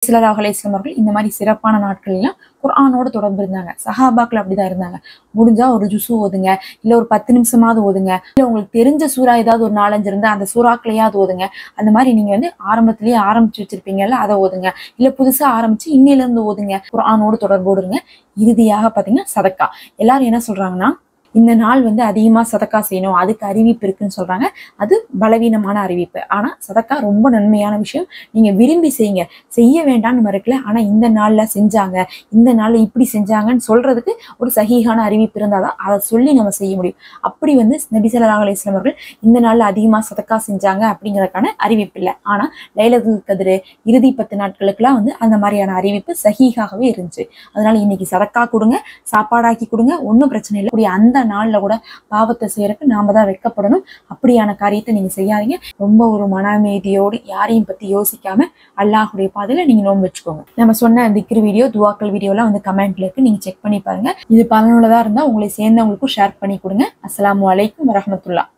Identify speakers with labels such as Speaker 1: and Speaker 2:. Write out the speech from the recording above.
Speaker 1: ஸல்லல்லாஹு அலைஹி வஸல்லம் அவர்கள் இந்த மாதிரி சிறப்பான நாட்கள்லாம் குர்ஆனோட தொடர்பு இருந்தாங்க. சஹாபாக்கள் அப்படிதான் இருந்தாங்க. முடிஞ்சா ஒரு ஜுசு ஓதுங்க, இல்ல ஒரு 10 நிமிஷமாவது ஓதுங்க, இல்ல உங்களுக்கு தெரிஞ்ச சூறா ஏதாவது ஒரு 4, 5 இருந்தா அந்த சூறாக்களையாவது ஓதுங்க. அந்த மாதிரி நீங்க ஆரம்பத்திலேயே ஆரம்பிச்சு வச்சிருப்பீங்கல்ல, அதை ஓதுங்க. இல்ல புதுசா ஆரம்பிச்சு இன்னையில இருந்து ஓதுங்க. குர்ஆனோட தொடர்போடு இருங்க. இறுதியாக பாத்தீங்கன்னா சதக்கா. எல்லாரும் என்ன சொல்றாங்கன்னா, இந்த நாள் அதிகமா சதக்கா செய்யணும், அதுக்கு அறிவிப்பு இருக்குன்னு சொல்றாங்க. அது பலவீனமான அறிவிப்பு. ஆனா சதக்கா ரொம்ப நன்மையான விஷயம். நீங்க விரும்பி செய்யுங்க, செய்ய வேண்டாம்னு மறுக்கல. ஆனா இந்த நாள்ல செஞ்சாங்க, இந்த நாள்ல இப்படி செஞ்சாங்கன்னு சொல்றதுக்கு ஒரு சஹீஹான அறிவிப்பு இருந்தாதான் அதை சொல்லி நம்ம செய்ய முடியும். அப்படி நபி ஸல்லல்லாஹு அலைஹி வஸல்லம் அவர்கள் இந்த நாள்ல அதிகமா சதக்கா செஞ்சாங்க அப்படிங்கறதுக்கான அறிவிப்பு இல்லை. ஆனா லைலத்துல் கத்ர் இறுதி 10 நாட்களுக்குலாம் அந்த மாதிரியான அறிவிப்பு சஹீஹாகவே இருந்துச்சு. அதனால இன்னைக்கு சதக்கா கொடுங்க, சாப்பாடாக்கி கொடுங்க, ஒன்றும் பிரச்சனை இல்லை. அந்த நாள்ல கூட பாவத்தை செய்யறதுக்கு நாம தான் வெட்கப்படணும். அப்படியான காரியத்தை நீங்க செய்யாதீங்க. ரொம்ப ஒரு மன அமைதியோடு யாரையும் பத்தி யோசிக்காம அல்லாஹ்வுடைய பாதையில நீங்க நோன்பு வச்சுக்கோங்க. நம்ம சொன்ன திக்ர் வீடியோ, துவாக்கள் வீடியோ எல்லாம் கமெண்ட்ல இருக்கு, நீங்க செக் பண்ணி பாருங்க. இது பலனுள்ளதா இருந்தா உங்களை சேர்ந்தவங்களுக்கும் ஷேர் பண்ணி கொடுங்க. அஸ்ஸலாமு அலைக்கும் வரஹ்மத்துல்லாஹ்.